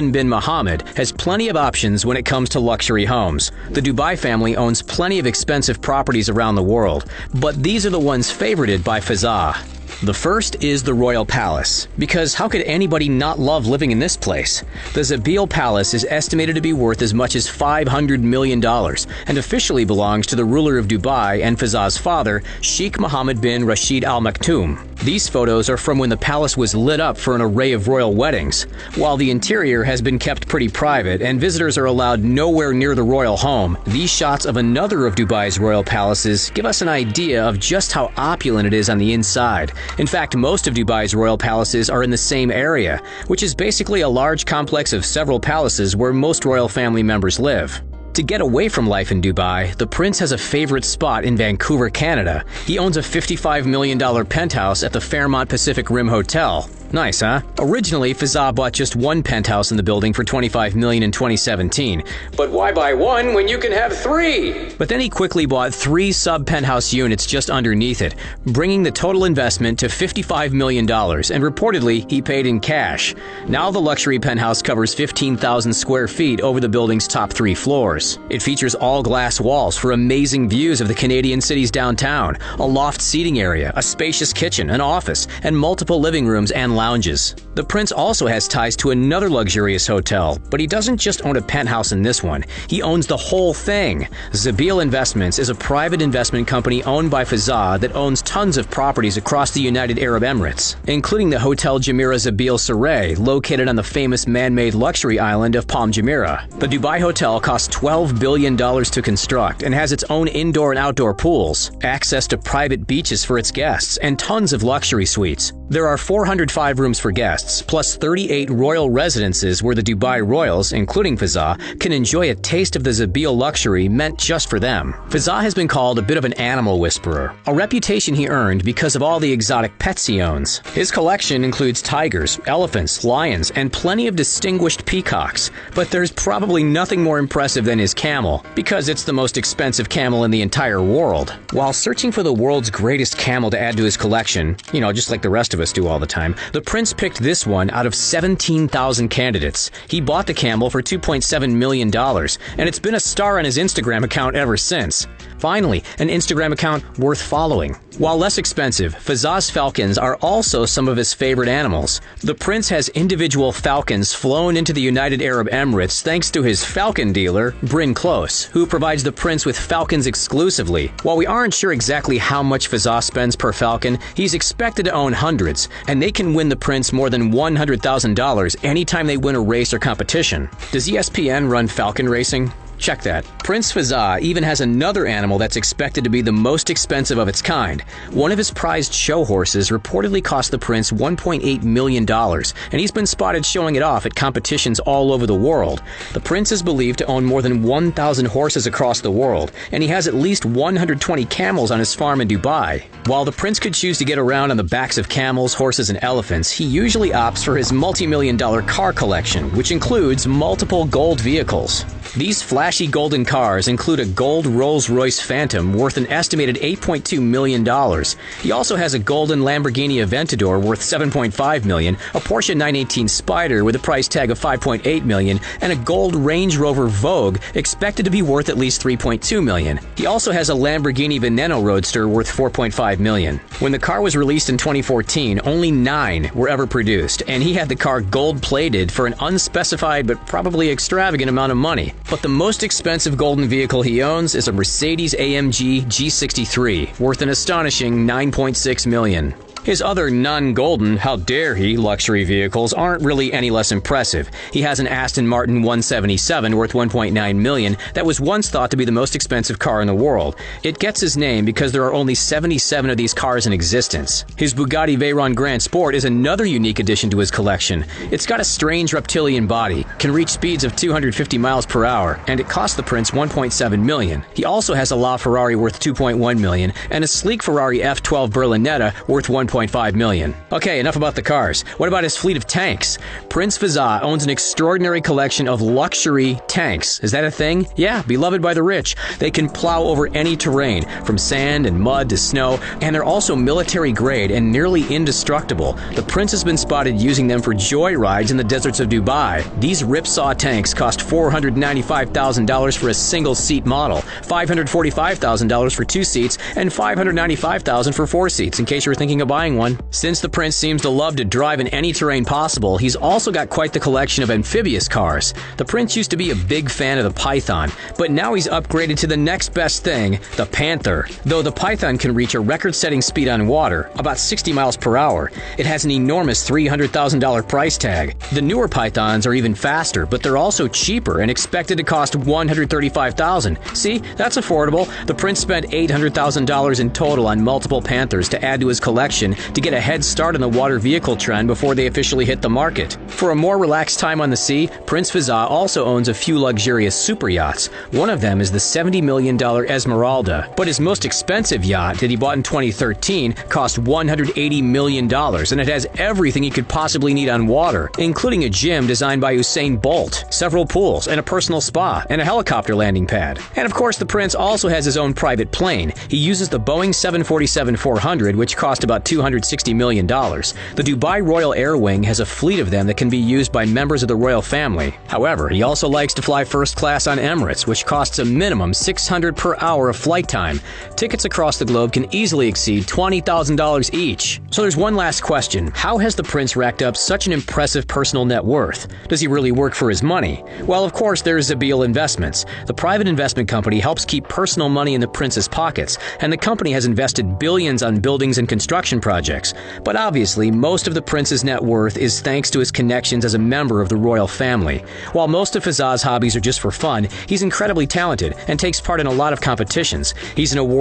Bin Mohammed has plenty of options when it comes to luxury homes. The Dubai family owns plenty of expensive properties around the world, but these are the ones favorited by Fazza. The first is the Royal Palace, because how could anybody not love living in this place? The Zabeel Palace is estimated to be worth as much as $500 million and officially belongs to the ruler of Dubai and Fazza's father, Sheikh Mohammed Bin Rashid Al Maktoum. These photos are from when the palace was lit up for an array of royal weddings. While the interior has been kept pretty private and visitors are allowed nowhere near the royal home, these shots of another of Dubai's royal palaces give us an idea of just how opulent it is on the inside. In fact, most of Dubai's royal palaces are in the same area, which is basically a large complex of several palaces where most royal family members live. To get away from life in Dubai, the prince has a favorite spot in Vancouver, Canada. He owns a $55 million penthouse at the Fairmont Pacific Rim Hotel. Nice, huh? Originally, Fazza bought just one penthouse in the building for $25 million in 2017. But why buy one when you can have three? But then he quickly bought 3 sub-penthouse units just underneath it, bringing the total investment to $55 million, and reportedly, he paid in cash. Now the luxury penthouse covers 15,000 square feet over the building's top 3 floors. It features all-glass walls for amazing views of the Canadian city's downtown, a loft seating area, a spacious kitchen, an office, and multiple living rooms and lounges. The prince also has ties to another luxurious hotel, but he doesn't just own a penthouse in this one. He owns the whole thing. Zabeel Investments is a private investment company owned by Fazza that owns tons of properties across the United Arab Emirates, including the Hotel Jumeirah Zabeel Saray, located on the famous man-made luxury island of Palm Jumeirah. The Dubai hotel costs $12 billion to construct and has its own indoor and outdoor pools, access to private beaches for its guests, and tons of luxury suites. There are 405 rooms for guests, plus 38 royal residences where the Dubai royals, including Fazza, can enjoy a taste of the Zabeel luxury meant just for them. Fazza has been called a bit of an animal whisperer, a reputation he earned because of all the exotic pets he owns. His collection includes tigers, elephants, lions, and plenty of distinguished peacocks, but there's probably nothing more impressive than his camel, because it's the most expensive camel in the entire world. While searching for the world's greatest camel to add to his collection, just like the rest of us do all the time, the prince picked this one out of 17,000 candidates. He bought the camel for $2.7 million, and it's been a star on his Instagram account ever since. Finally, an Instagram account worth following. While less expensive, Fazza's falcons are also some of his favorite animals. The prince has individual falcons flown into the United Arab Emirates thanks to his falcon dealer, Bryn Close, who provides the prince with falcons exclusively. While we aren't sure exactly how much Fazza spends per falcon, he's expected to own hundreds, and they can win the prince more than $100,000 anytime they win a race or competition. Does ESPN run falcon racing? Check that. Prince Fazza even has another animal that's expected to be the most expensive of its kind. One of his prized show horses reportedly cost the prince $1.8 million, and he's been spotted showing it off at competitions all over the world. The prince is believed to own more than 1,000 horses across the world, and he has at least 120 camels on his farm in Dubai. While the prince could choose to get around on the backs of camels, horses, and elephants, he usually opts for his multi-million-dollar car collection, which includes multiple gold vehicles. These flashy golden cars include a gold Rolls-Royce Phantom worth an estimated $8.2 million. He also has a golden Lamborghini Aventador worth $7.5 million, a Porsche 918 Spyder with a price tag of $5.8 million, and a gold Range Rover Vogue expected to be worth at least $3.2 million. He also has a Lamborghini Veneno Roadster worth $4.5 million. When the car was released in 2014, only 9 were ever produced, and he had the car gold-plated for an unspecified but probably extravagant amount of money. But the most expensive golden vehicle he owns is a Mercedes-AMG G63, worth an astonishing $9.6 million. His other non-golden, how dare he, luxury vehicles aren't really any less impressive. He has an Aston Martin 177 worth $1.9 million that was once thought to be the most expensive car in the world. It gets his name because there are only 77 of these cars in existence. His Bugatti Veyron Grand Sport is another unique addition to his collection. It's got a strange reptilian body, can reach speeds of 250 miles per hour, and it cost the prince $1.7 million. He also has a LaFerrari worth $2.1 million and a sleek Ferrari F12 Berlinetta worth $1.8 $1.5 million. Okay, enough about the cars. What about his fleet of tanks? Prince Fazza owns an extraordinary collection of luxury tanks. Is that a thing? Yeah, beloved by the rich. They can plow over any terrain, from sand and mud to snow, and they're also military grade and nearly indestructible. The prince has been spotted using them for joyrides in the deserts of Dubai. These ripsaw tanks cost $495,000 for a single-seat model, $545,000 for 2 seats, and $595,000 for 4 seats, in case you were thinking of buying one. Since the prince seems to love to drive in any terrain possible, he's also got quite the collection of amphibious cars. The prince used to be a big fan of the Python, but now he's upgraded to the next best thing, the Panther. Though the Python can reach a record-setting speed on water, about 60 miles per hour, it has an enormous $300,000 price tag. The newer Pythons are even faster, but they're also cheaper and expected to cost $135,000. See, that's affordable. The prince spent $800,000 in total on multiple Panthers to add to his collection to get a head start on the water vehicle trend before they officially hit the market. For a more relaxed time on the sea, Prince Fazza also owns a few luxurious super yachts. One of them is the $70 million Esmeralda, but his most expensive yacht that he bought in 2013 cost $180 million, and it has everything he could possibly need on water, including a gym designed by Usain Bolt, several pools, and a personal spa, and a helicopter landing pad. And of course, the prince also has his own private plane. He uses the Boeing 747-400, which cost about $260 million. The Dubai Royal Air Wing has a fleet of them that can be used by members of the royal family. However, he also likes to fly first class on Emirates, which costs a minimum $600 per hour of flight time. Tickets across the globe can easily exceed $20,000 each. So there's one last question. How has the prince racked up such an impressive personal net worth? Does he really work for his money? Well, of course, there's Zabeel Investments. The private investment company helps keep personal money in the prince's pockets, and the company has invested billions on buildings and construction projects. But obviously, most of the prince's net worth is thanks to his connections as a member of the royal family. While most of Fazza's hobbies are just for fun, he's incredibly talented and takes part in a lot of competitions. He's an award